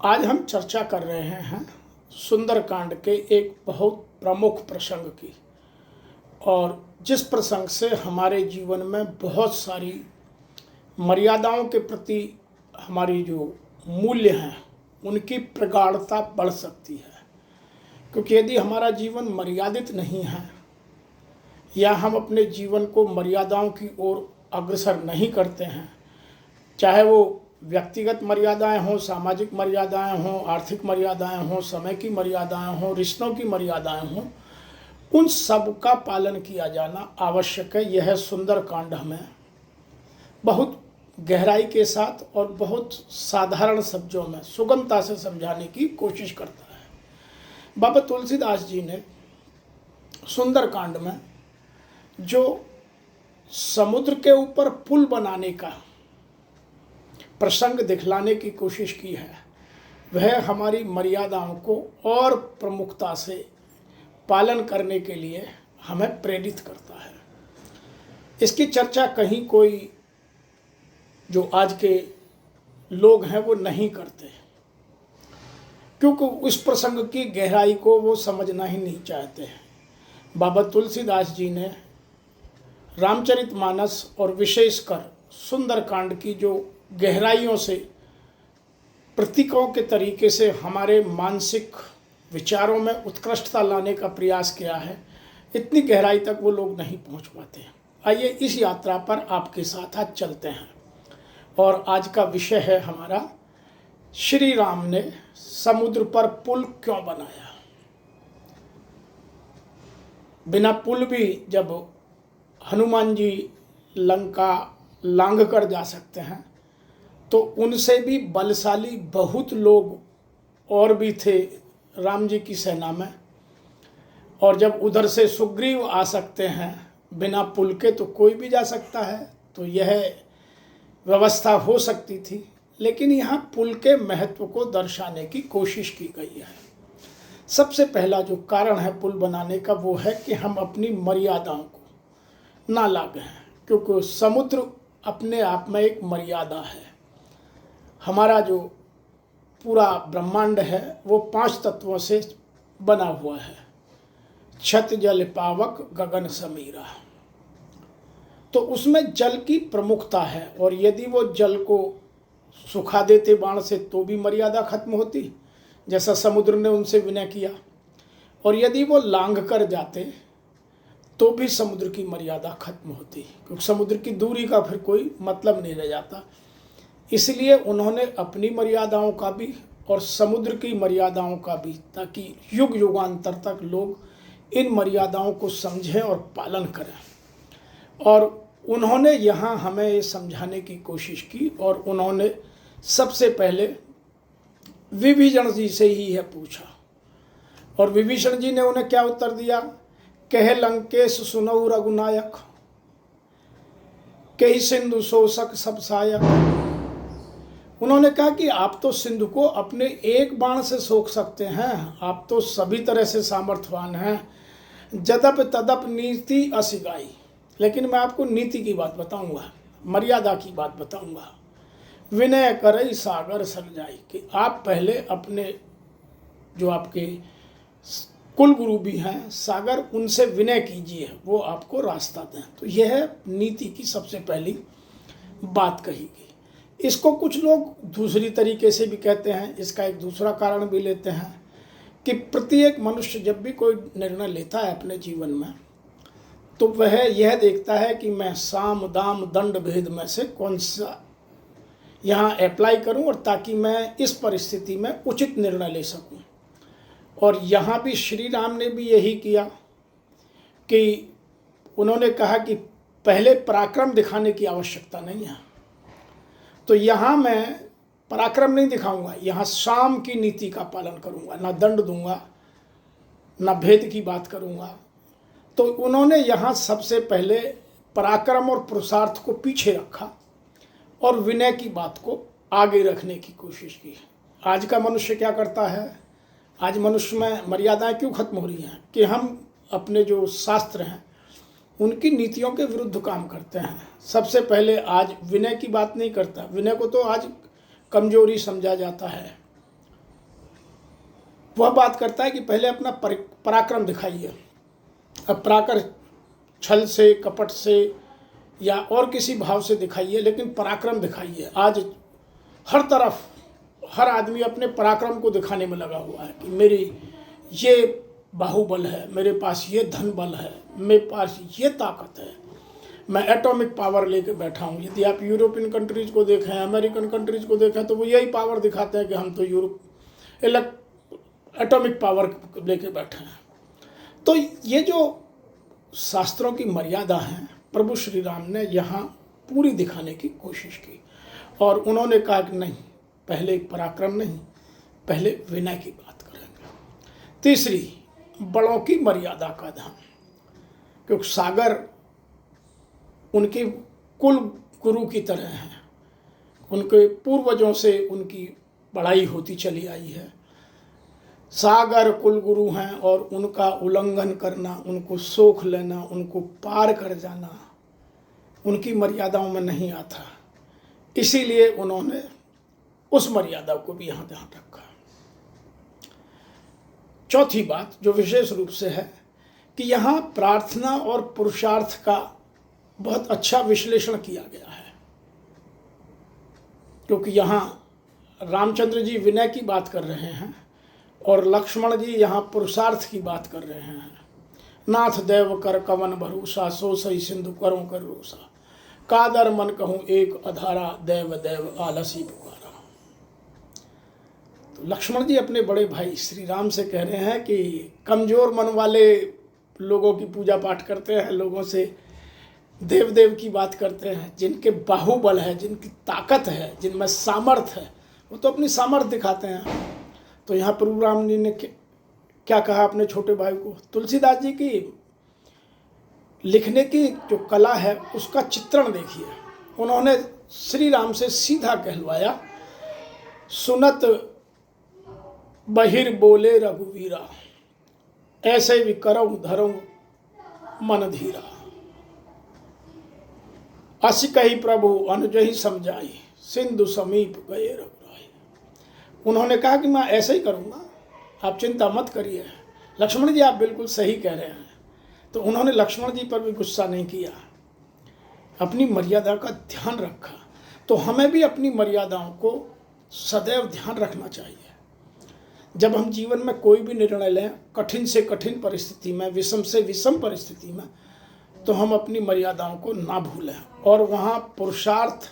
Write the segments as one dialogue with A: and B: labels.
A: आज हम चर्चा कर रहे हैं सुंदरकांड के एक बहुत प्रमुख प्रसंग की, और जिस प्रसंग से हमारे जीवन में बहुत सारी मर्यादाओं के प्रति हमारी जो मूल्य हैं उनकी प्रगाढ़ता बढ़ सकती है। क्योंकि यदि हमारा जीवन मर्यादित नहीं है या हम अपने जीवन को मर्यादाओं की ओर अग्रसर नहीं करते हैं, चाहे वो व्यक्तिगत मर्यादाएं हों, सामाजिक मर्यादाएं हों, आर्थिक मर्यादाएं हों, समय की मर्यादाएं हों, रिश्तों की मर्यादाएं हों, उन सब का पालन किया जाना आवश्यक है। यह सुंदरकांड हमें बहुत गहराई के साथ और बहुत साधारण शब्दों में सुगमता से समझाने की कोशिश करता है। बाबा तुलसीदास जी ने सुंदरकांड में जो समुद्र के ऊपर पुल बनाने का प्रसंग दिखलाने की कोशिश की है, वह हमारी मर्यादाओं को और प्रमुखता से पालन करने के लिए हमें प्रेरित करता है। इसकी चर्चा कहीं कोई जो आज के लोग हैं वो नहीं करते, क्योंकि उस प्रसंग की गहराई को वो समझना ही नहीं चाहते हैं। बाबा तुलसीदास जी ने रामचरितमानस और विशेषकर सुंदरकांड की जो गहराइयों से प्रतीकों के तरीके से हमारे मानसिक विचारों में उत्कृष्टता लाने का प्रयास किया है, इतनी गहराई तक वो लोग नहीं पहुंच पाते। आइए इस यात्रा पर आपके साथ आज चलते हैं। और आज का विषय है हमारा, श्री राम ने समुद्र पर पुल क्यों बनाया। बिना पुल भी जब हनुमान जी लंका लांघ कर जा सकते हैं, तो उनसे भी बलशाली बहुत लोग और भी थे राम जी की सेना में। और जब उधर से सुग्रीव आ सकते हैं बिना पुल के, तो कोई भी जा सकता है, तो यह व्यवस्था हो सकती थी। लेकिन यहाँ पुल के महत्व को दर्शाने की कोशिश की गई है। सबसे पहला जो कारण है पुल बनाने का, वो है कि हम अपनी मर्यादाओं को ना लागें, क्योंकि समुद्र अपने आप में एक मर्यादा है। हमारा जो पूरा ब्रह्मांड है वो 5 तत्वों से बना हुआ है, छत जल पावक गगन समीरा। तो उसमें जल की प्रमुखता है, और यदि वो जल को सुखा देते बाण से तो भी मर्यादा खत्म होती, जैसा समुद्र ने उनसे विनय किया। और यदि वो लांघ कर जाते तो भी समुद्र की मर्यादा खत्म होती, क्योंकि समुद्र की दूरी का फिर कोई मतलब नहीं रह जाता। इसलिए उन्होंने अपनी मर्यादाओं का भी और समुद्र की मर्यादाओं का भी, ताकि युग युगांतर तक लोग इन मर्यादाओं को समझें और पालन करें। और उन्होंने यहाँ हमें ये समझाने की कोशिश की, और उन्होंने सबसे पहले विभीषण जी से ही यह पूछा। और विभीषण जी ने उन्हें क्या उत्तर दिया? कह लंकेश सुनऊ रघुनायक, कही सिंधु शोषक सब सायक। उन्होंने कहा कि आप तो सिंधु को अपने एक बाण से सोख सकते हैं, आप तो सभी तरह से सामर्थ्यवान हैं। जदप तदप नीति असिगाई। लेकिन मैं आपको नीति की बात बताऊंगा, मर्यादा की बात बताऊंगा। विनय करई सागर सरजाई, कि आप पहले अपने जो आपके कुल गुरु भी हैं सागर, उनसे विनय कीजिए, वो आपको रास्ता दें। तो यह नीति की सबसे पहली बात कही गई। इसको कुछ लोग दूसरी तरीके से भी कहते हैं। इसका एक दूसरा कारण भी लेते हैं कि प्रत्येक मनुष्य जब भी कोई निर्णय लेता है अपने जीवन में, तो वह यह देखता है कि मैं साम दाम दंड भेद में से कौन सा यहाँ अप्लाई करूँ, और ताकि मैं इस परिस्थिति में उचित निर्णय ले सकूँ। और यहाँ भी श्री राम ने भी यही किया कि उन्होंने कहा कि पहले पराक्रम दिखाने की आवश्यकता नहीं है, तो यहाँ मैं पराक्रम नहीं दिखाऊंगा, यहाँ साम की नीति का पालन करूंगा, ना दंड दूंगा, ना भेद की बात करूंगा। तो उन्होंने यहाँ सबसे पहले पराक्रम और पुरुषार्थ को पीछे रखा और विनय की बात को आगे रखने की कोशिश की। आज का मनुष्य क्या करता है? आज मनुष्य में मर्यादाएं क्यों खत्म हो रही हैं? कि हम अपने जो शास्त्र हैं उनकी नीतियों के विरुद्ध काम करते हैं। सबसे पहले आज विनय की बात नहीं करता। विनय को तो आज कमजोरी समझा जाता है, वह बात करता है कि पहले अपना पराक्रम दिखाइए। अब पराक्रम छल से, कपट से या और किसी भाव से दिखाइए, लेकिन पराक्रम दिखाइए। आज हर तरफ हर आदमी अपने पराक्रम को दिखाने में लगा हुआ है कि मेरी ये बाहुबल है, मेरे पास ये धन बल है, मेरे पास ये ताकत है, मैं एटॉमिक पावर लेके बैठा हूँ। यदि आप यूरोपियन कंट्रीज़ को देखें, अमेरिकन कंट्रीज़ को देखें, तो वो यही पावर दिखाते हैं कि हम तो एटॉमिक पावर लेके बैठे हैं। तो ये जो शास्त्रों की मर्यादा है, प्रभु श्री राम ने यहाँ पूरी दिखाने की कोशिश की, और उन्होंने कहा कि नहीं, पहले पराक्रम नहीं, पहले विनय की बात करेंगे। तीसरी, बड़ों की मर्यादा का ध्यान, क्योंकि सागर उनके कुल गुरु की तरह हैं, उनके पूर्वजों से उनकी पढ़ाई होती चली आई है। सागर कुल गुरु हैं, और उनका उल्लंघन करना, उनको सोख लेना, उनको पार कर जाना उनकी मर्यादाओं में नहीं आता। इसीलिए उन्होंने उस मर्यादा को भी यहाँ ध्यान रखा। चौथी बात जो विशेष रूप से है कि यहाँ प्रार्थना और पुरुषार्थ का बहुत अच्छा विश्लेषण किया गया है, क्योंकि यहाँ रामचंद्र जी विनय की बात कर रहे हैं और लक्ष्मण जी यहाँ पुरुषार्थ की बात कर रहे हैं। नाथ देव कर कवन भरोसा, सो सही सिंधु करूं कर रोसा, कादर मन कहूँ एक अधारा, देव देव आलसी पुकारा। तो लक्ष्मण जी अपने बड़े भाई श्री राम से कह रहे हैं कि कमजोर मन वाले लोगों की पूजा पाठ करते हैं, लोगों से देव देव की बात करते हैं, जिनके बाहुबल है, जिनकी ताकत है, जिनमें सामर्थ्य है, वो तो अपनी सामर्थ्य दिखाते हैं। तो यहाँ प्रभु राम जी ने क्या कहा अपने छोटे भाई को? तुलसीदास जी की लिखने की जो कला है उसका चित्रण देखिए। उन्होंने श्री राम से सीधा कहलवाया, सुनत बहिर बोले रघुवीरा, ऐसे भी करऊं धरऊं मन धीरा, अस कही प्रभु अनुजहि समझाई, सिंधु समीप गए रघुराई। उन्होंने कहा कि मैं ऐसे ही करूँगा, आप चिंता मत करिए। लक्ष्मण जी आप बिल्कुल सही कह रहे हैं। तो उन्होंने लक्ष्मण जी पर भी गुस्सा नहीं किया, अपनी मर्यादा का ध्यान रखा। तो हमें भी अपनी मर्यादाओं को सदैव ध्यान रखना चाहिए। जब हम जीवन में कोई भी निर्णय लें, कठिन से कठिन परिस्थिति में, विषम से विषम परिस्थिति में, तो हम अपनी मर्यादाओं को ना भूलें और वहाँ पुरुषार्थ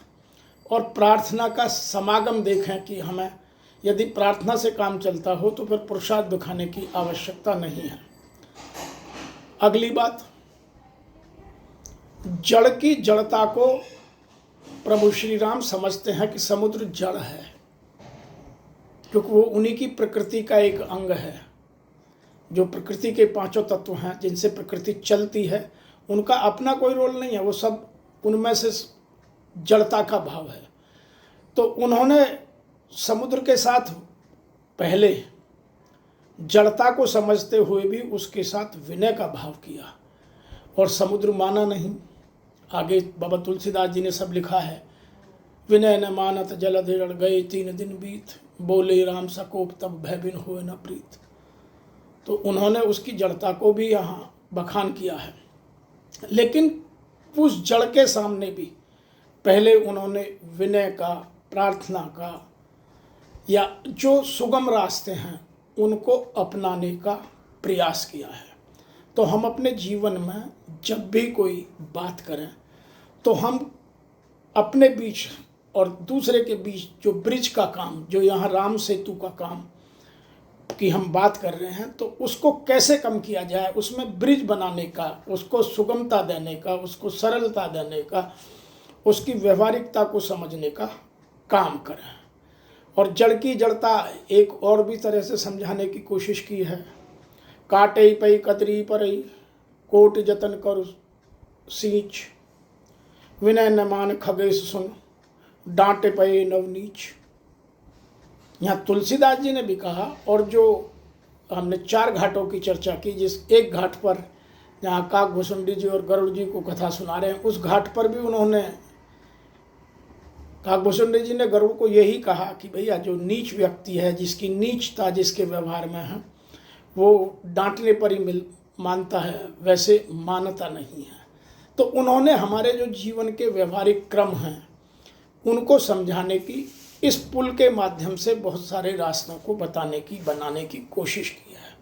A: और प्रार्थना का समागम देखें कि हमें यदि प्रार्थना से काम चलता हो तो फिर पुरुषार्थ दिखाने की आवश्यकता नहीं है। अगली बात, जड़ की जड़ता को प्रभु श्री राम समझते हैं कि समुद्र जड़ है, क्योंकि वो उन्हीं की प्रकृति का एक अंग है। जो प्रकृति के पांचों तत्व हैं जिनसे प्रकृति चलती है, उनका अपना कोई रोल नहीं है, वो सब उनमें से जड़ता का भाव है। तो उन्होंने समुद्र के साथ पहले जड़ता को समझते हुए भी उसके साथ विनय का भाव किया, और समुद्र माना नहीं। आगे बाबा तुलसीदास जी ने सब लिखा है, विनय न मानत जलधिरण गए 3 दिन बीत, बोले राम सकोप तब भय बिन होए न प्रीत। तो उन्होंने उसकी जड़ता को भी यहाँ बखान किया है, लेकिन उस जड़ के सामने भी पहले उन्होंने विनय का, प्रार्थना का, या जो सुगम रास्ते हैं उनको अपनाने का प्रयास किया है। तो हम अपने जीवन में जब भी कोई बात करें तो हम अपने बीच और दूसरे के बीच जो ब्रिज का काम, जो यहाँ राम सेतु का काम की हम बात कर रहे हैं, तो उसको कैसे कम किया जाए, उसमें ब्रिज बनाने का, उसको सुगमता देने का, उसको सरलता देने का, उसकी व्यवहारिकता को समझने का काम करें। और जड़ की जड़ता एक और भी तरह से समझाने की कोशिश की है। काटे पई कतरी परई, कोट जतन कर सींच, विनय न मान खगेश सुन, डांटे पए नवनीच। यहाँ तुलसीदास जी ने भी कहा, और जो हमने 4 घाटों की चर्चा की, जिस एक घाट पर जहाँ काकभूषुंडी जी और गरुड़ जी को कथा सुना रहे हैं, उस घाट पर भी उन्होंने काकभूषण जी ने गरुड़ को यही कहा कि भैया जो नीच व्यक्ति है, जिसकी नीचता जिसके व्यवहार में है, वो डांटने पर ही मानता है, वैसे मानता नहीं है। तो उन्होंने हमारे जो जीवन के व्यवहारिक क्रम हैं उनको समझाने की, इस पुल के माध्यम से बहुत सारे रास्तों को बनाने की कोशिश की है।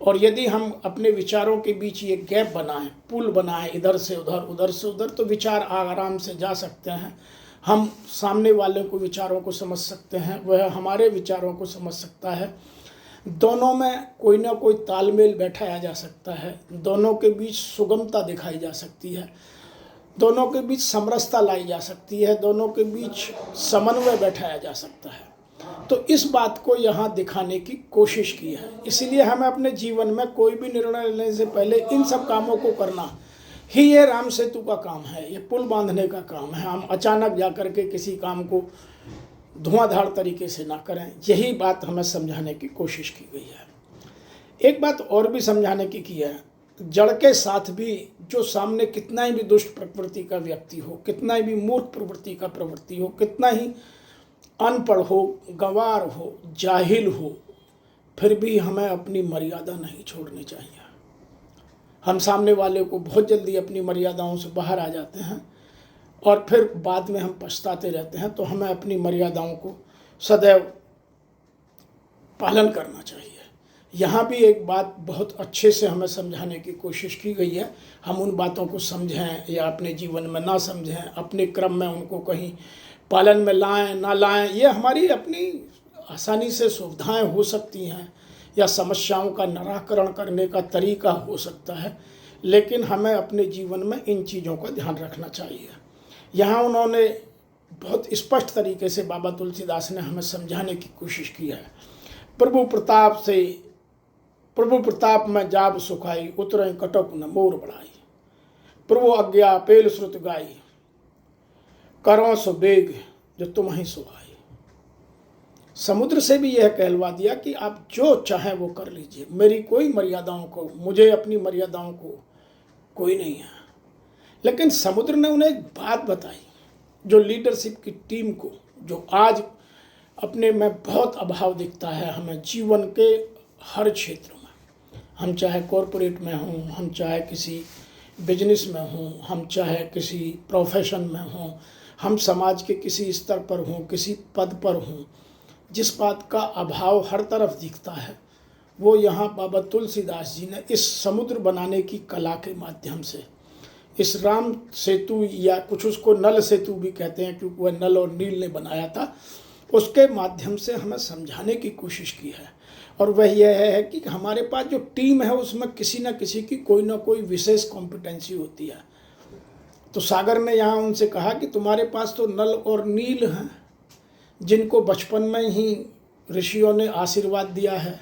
A: और यदि हम अपने विचारों के बीच ये गैप बनाएं, पुल बनाएं, इधर से उधर उधर से उधर, तो विचार आराम से जा सकते हैं। हम सामने वाले को विचारों को समझ सकते हैं, वह हमारे विचारों को समझ सकता है। दोनों में कोई ना कोई तालमेल बैठाया जा सकता है, दोनों के बीच सुगमता दिखाई जा सकती है, दोनों के बीच समरसता लाई जा सकती है, दोनों के बीच समन्वय बैठाया जा सकता है। तो इस बात को यहाँ दिखाने की कोशिश की है। इसलिए हमें अपने जीवन में कोई भी निर्णय लेने से पहले इन सब कामों को करना ही ये राम सेतु का काम है, ये पुल बांधने का काम है। हम अचानक जाकर के किसी काम को धुआंधार तरीके से ना करें, यही बात हमें समझाने की कोशिश की गई है। एक बात और भी समझाने की है, जड़ के साथ भी जो सामने कितना ही भी दुष्ट प्रवृत्ति का व्यक्ति हो, कितना ही भी मूर्ख प्रवृत्ति का प्रवृत्ति हो, कितना ही अनपढ़ हो, गंवार हो, जाहिल हो, फिर भी हमें अपनी मर्यादा नहीं छोड़नी चाहिए। हम सामने वाले को बहुत जल्दी अपनी मर्यादाओं से बाहर आ जाते हैं और फिर बाद में हम पछताते रहते हैं। तो हमें अपनी मर्यादाओं को सदैव पालन करना चाहिए। यहाँ भी एक बात बहुत अच्छे से हमें समझाने की कोशिश की गई है। हम उन बातों को समझें या अपने जीवन में ना समझें, अपने क्रम में उनको कहीं पालन में लाएं ना लाएं, ये हमारी अपनी आसानी से सुविधाएं हो सकती हैं या समस्याओं का निराकरण करने का तरीका हो सकता है, लेकिन हमें अपने जीवन में इन चीज़ों का ध्यान रखना चाहिए। यहाँ उन्होंने बहुत स्पष्ट तरीके से बाबा तुलसीदास ने हमें समझाने की कोशिश की है। प्रभु प्रताप में जाब सुखाई, उतरई कटक न मोर बढ़ाई। प्रभु आज्ञा पेल श्रुत गाई, करो सो बेग जो तुम ही सो आई। समुद्र से भी यह कहलवा दिया कि आप जो चाहें वो कर लीजिए, मेरी कोई मर्यादाओं को, मुझे अपनी मर्यादाओं को कोई नहीं है। लेकिन समुद्र ने उन्हें एक बात बताई जो लीडरशिप की टीम को, जो आज अपने में बहुत अभाव दिखता है हमें जीवन के हर क्षेत्र में, हम चाहे कॉरपोरेट में हों, हम चाहे किसी बिजनेस में हों, हम चाहे किसी प्रोफेशन में हों, हम समाज के किसी स्तर पर हों, किसी पद पर हों, जिस बात का अभाव हर तरफ दिखता है, वो यहाँ बाबा तुलसीदास जी ने इस समुद्र बनाने की कला के माध्यम से, इस राम सेतु या कुछ उसको नल सेतु भी कहते हैं क्योंकि वह नल और नील ने बनाया था, उसके माध्यम से हमें समझाने की कोशिश की है। और वह यह है कि हमारे पास जो टीम है उसमें किसी न किसी की कोई ना कोई विशेष कॉम्पिटेंसी होती है। तो सागर ने यहाँ उनसे कहा कि तुम्हारे पास तो नल और नील हैं, जिनको बचपन में ही ऋषियों ने आशीर्वाद दिया है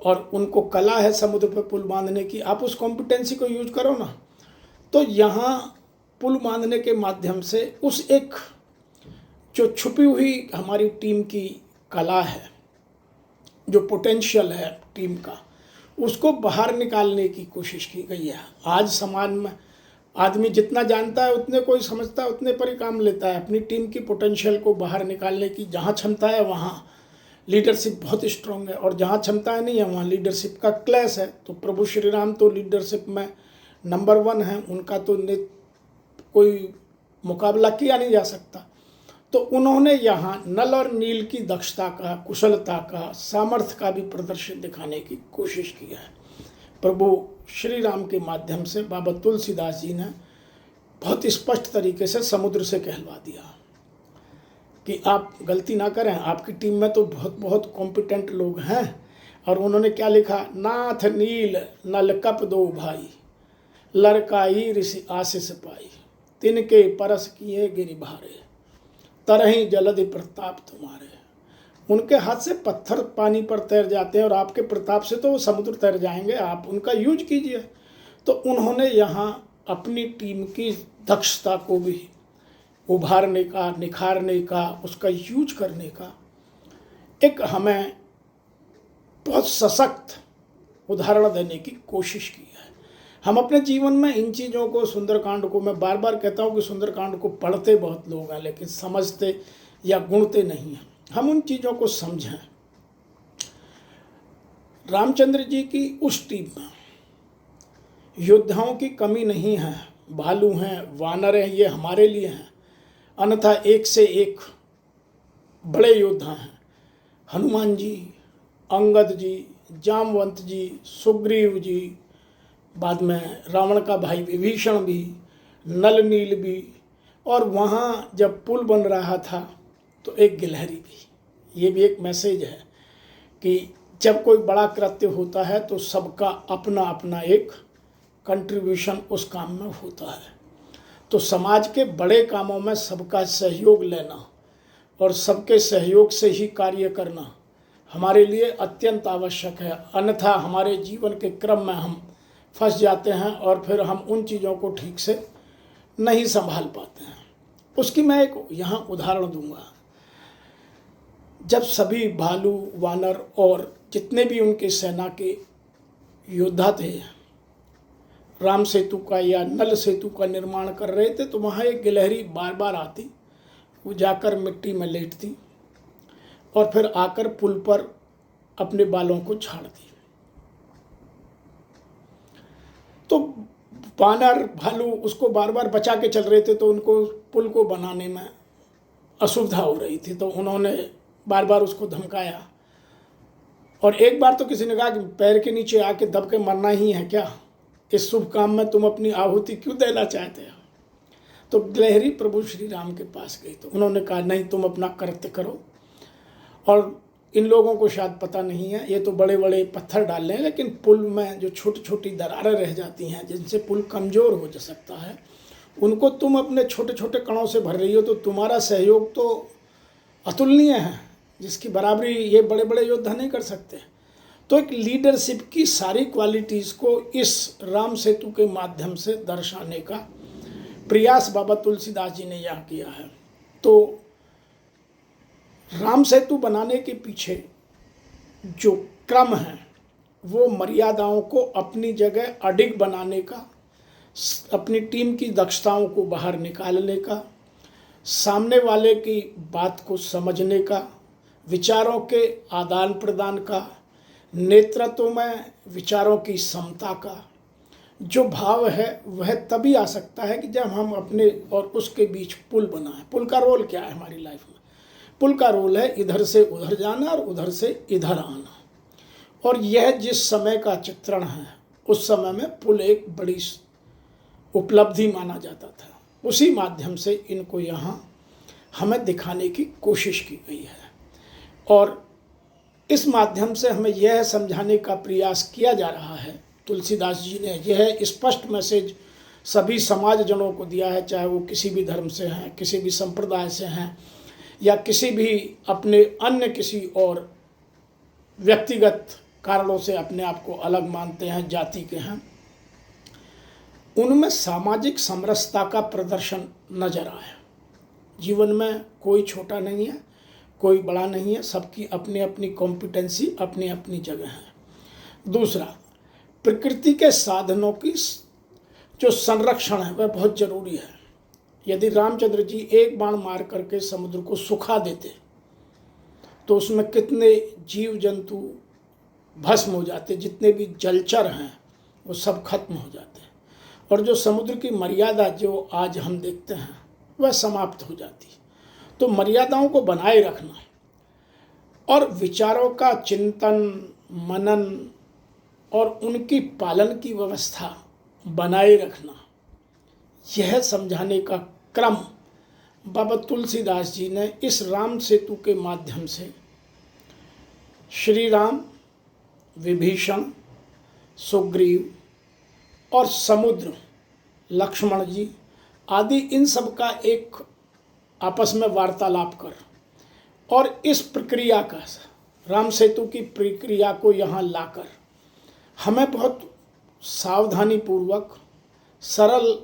A: और उनको कला है समुद्र पर पुल बांधने की, आप उस कॉम्पिटेंसी को यूज करो ना। तो यहाँ पुल बांधने के माध्यम से उस एक जो छुपी हुई हमारी टीम की कला है, जो पोटेंशियल है टीम का, उसको बाहर निकालने की कोशिश की गई है। आज समाज में आदमी जितना जानता है उतने कोई समझता है, उतने पर ही काम लेता है। अपनी टीम की पोटेंशियल को बाहर निकालने की जहाँ क्षमता है वहाँ लीडरशिप बहुत स्ट्रांग है, और जहाँ क्षमताएं नहीं है वहाँ लीडरशिप का क्लैश है। तो प्रभु श्री राम तो लीडरशिप में नंबर 1 है, उनका तो कोई मुकाबला किया नहीं जा सकता। तो उन्होंने यहाँ नल और नील की दक्षता का, कुशलता का, सामर्थ्य का भी प्रदर्शन दिखाने की कोशिश की है। प्रभु श्री राम के माध्यम से बाबा तुलसीदास जी ने बहुत स्पष्ट तरीके से समुद्र से कहलवा दिया कि आप गलती ना करें, आपकी टीम में तो बहुत कॉम्पिटेंट लोग हैं। और उन्होंने क्या लिखा, नाथ नील नल कप दो भाई, लड़काई ऋषि आशीष पाई, तिनके परस किए गिरि भारे, तरही जलधि प्रताप तुम्हारे। उनके हाथ से पत्थर पानी पर तैर जाते हैं और आपके प्रताप से तो समुद्र तैर जाएंगे, आप उनका यूज कीजिए। तो उन्होंने यहाँ अपनी टीम की दक्षता को भी उभारने का, निखारने का, उसका यूज करने का एक हमें बहुत सशक्त उदाहरण देने की कोशिश की है। हम अपने जीवन में इन चीज़ों को, सुंदरकांड को, मैं बार बार कहता हूँ कि सुंदरकांड को पढ़ते बहुत लोग हैं लेकिन समझते या गुणते नहीं हैं। हम उन चीज़ों को समझें। रामचंद्र जी की उस टीम में योद्धाओं की कमी नहीं है। भालू हैं, वानर हैं, ये हमारे लिए हैं, अन्यथा एक से एक बड़े योद्धा हैं। हनुमान जी, अंगद जी, जामवंत जी, सुग्रीव जी, बाद में रावण का भाई विभीषण भी, नल नील भी, और वहाँ जब पुल बन रहा था तो एक गिलहरी भी। ये भी एक मैसेज है कि जब कोई बड़ा कृत्य होता है तो सबका अपना अपना एक कंट्रीब्यूशन उस काम में होता है। तो समाज के बड़े कामों में सबका सहयोग लेना और सबके सहयोग से ही कार्य करना हमारे लिए अत्यंत आवश्यक है। अन्यथा हमारे जीवन के क्रम में हम फंस जाते हैं और फिर हम उन चीज़ों को ठीक से नहीं संभाल पाते हैं। उसकी मैं एक यहाँ उदाहरण दूंगा। जब सभी भालू, वानर और जितने भी उनके सेना के योद्धा थे राम सेतु का या नल सेतु का निर्माण कर रहे थे, तो वहाँ एक गिलहरी बार बार आती, वो जाकर मिट्टी में लेटती और फिर आकर पुल पर अपने बालों को झाड़ती। तो वानर, भालू उसको बार बार बचा के चल रहे थे, तो उनको पुल को बनाने में असुविधा हो रही थी, तो उन्होंने बार बार उसको धमकाया। और एक बार तो किसी ने कहा कि पैर के नीचे आके दब के मरना ही है क्या, इस शुभ काम में तुम अपनी आहुति क्यों देना चाहते हो। तो गिलहरी प्रभु श्री राम के पास गई, तो उन्होंने कहा नहीं, तुम अपना कृत्य करो। और इन लोगों को शायद पता नहीं है, ये तो बड़े बड़े पत्थर डाल रहे हैं, लेकिन पुल में जो छोटी छोटी दरारें रह जाती हैं जिनसे पुल कमज़ोर हो जा सकता है, उनको तुम अपने छोटे छोटे कणों से भर रही हो। तो तुम्हारा सहयोग तो अतुलनीय है, जिसकी बराबरी ये बड़े बड़े योद्धा नहीं कर सकते। तो एक लीडरशिप की सारी क्वालिटीज़ को इस राम सेतु के माध्यम से दर्शाने का प्रयास बाबा तुलसीदास जी ने यहाँ किया है। तो राम सेतु बनाने के पीछे जो क्रम है वो मर्यादाओं को अपनी जगह अडिग बनाने का, अपनी टीम की दक्षताओं को बाहर निकालने का, सामने वाले की बात को समझने का, विचारों के आदान प्रदान का, नेतृत्व में विचारों की समता का जो भाव है वह तभी आ सकता है कि जब हम अपने और उसके बीच पुल बनाएं। पुल का रोल क्या है हमारी लाइफ में? पुल का रोल है इधर से उधर जाना और उधर से इधर आना। और यह जिस समय का चित्रण है उस समय में पुल एक बड़ी उपलब्धि माना जाता था। उसी माध्यम से इनको यहाँ हमें दिखाने की कोशिश की गई है और इस माध्यम से हमें यह समझाने का प्रयास किया जा रहा है। तुलसीदास जी ने यह स्पष्ट मैसेज सभी समाजजनों को दिया है, चाहे वो किसी भी धर्म से हैं, किसी भी संप्रदाय से हैं या किसी भी अपने अन्य किसी और व्यक्तिगत कारणों से अपने आप को अलग मानते हैं, जाति के हैं। उनमें सामाजिक समरसता का प्रदर्शन नजर आया। जीवन में कोई छोटा नहीं है, कोई बड़ा नहीं है, सबकी अपनी अपनी कॉम्पिटेंसी अपनी अपनी जगह है। दूसरा, प्रकृति के साधनों की जो संरक्षण है वह बहुत जरूरी है। यदि रामचंद्र जी एक बाण मार करके समुद्र को सुखा देते तो उसमें कितने जीव जंतु भस्म हो जाते, जितने भी जलचर हैं वो सब खत्म हो जाते और जो समुद्र की मर्यादा जो आज हम देखते हैं वह समाप्त हो जाती। तो मर्यादाओं को बनाए रखना और विचारों का चिंतन, मनन और उनकी पालन की व्यवस्था बनाए रखना, यह समझाने का क्रम बाबा तुलसीदास जी ने इस राम सेतु के माध्यम से श्री राम, विभीषण, सुग्रीव और समुद्र, लक्ष्मण जी आदि इन सब का एक आपस में वार्तालाप कर और इस प्रक्रिया का, राम सेतु की प्रक्रिया को यहाँ लाकर हमें बहुत सावधानी पूर्वक सरल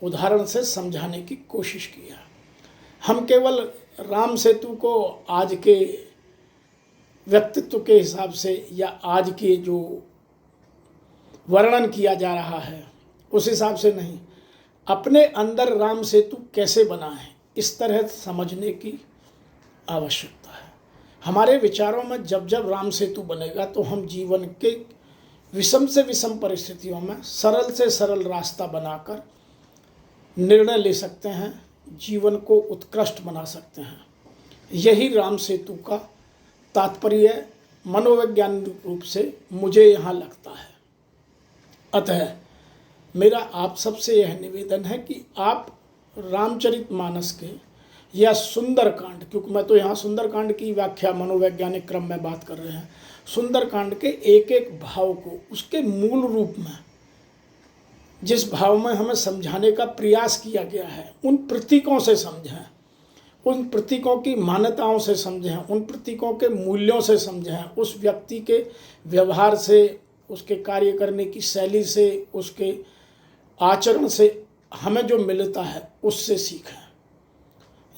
A: उदाहरण से समझाने की कोशिश की है। हम केवल राम सेतु को आज के व्यक्तित्व के हिसाब से या आज के जो वर्णन किया जा रहा है उस हिसाब से नहीं, अपने अंदर राम सेतु कैसे बना है इस तरह समझने की आवश्यकता है। हमारे विचारों में जब जब राम सेतु बनेगा तो हम जीवन के विषम से विषम परिस्थितियों में सरल से सरल रास्ता बनाकर निर्णय ले सकते हैं, जीवन को उत्कृष्ट बना सकते हैं। यही राम सेतु का तात्पर्य मनोवैज्ञानिक रूप से मुझे यहाँ लगता है। अतः मेरा आप सबसे यह निवेदन है कि आप रामचरितमानस के या सुंदरकांड, क्योंकि मैं तो यहाँ सुंदरकांड की व्याख्या मनोवैज्ञानिक क्रम में बात कर रहे हैं, सुंदरकांड के एक एक भाव को उसके मूल रूप में, जिस भाव में हमें समझाने का प्रयास किया गया है, उन प्रतीकों से समझें, उन प्रतीकों की मान्यताओं से समझें, उन प्रतीकों के मूल्यों से समझें, उस व्यक्ति के व्यवहार से, उसके कार्य करने की शैली से, उसके आचरण से हमें जो मिलता है उससे सीखें।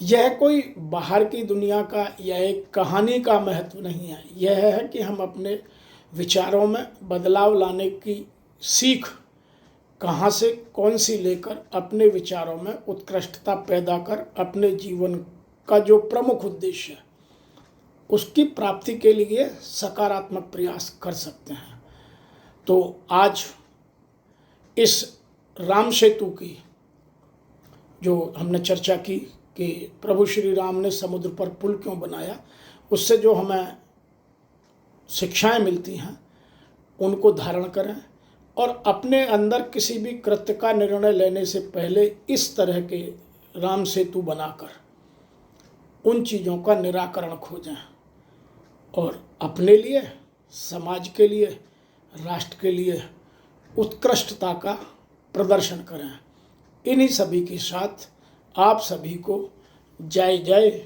A: यह कोई बाहर की दुनिया का या एक कहानी का महत्व नहीं है, यह है कि हम अपने विचारों में बदलाव लाने की सीख कहाँ से कौन सी लेकर अपने विचारों में उत्कृष्टता पैदा कर अपने जीवन का जो प्रमुख उद्देश्य है उसकी प्राप्ति के लिए सकारात्मक प्रयास कर सकते हैं। तो आज इस राम सेतु की जो हमने चर्चा की कि प्रभु श्री राम ने समुद्र पर पुल क्यों बनाया, उससे जो हमें शिक्षाएं मिलती हैं उनको धारण करें और अपने अंदर किसी भी कृत्य का निर्णय लेने से पहले इस तरह के राम सेतु बनाकर उन चीज़ों का निराकरण खोजें और अपने लिए, समाज के लिए, राष्ट्र के लिए उत्कृष्टता का प्रदर्शन करें। इन्हीं सभी के साथ आप सभी को जय जय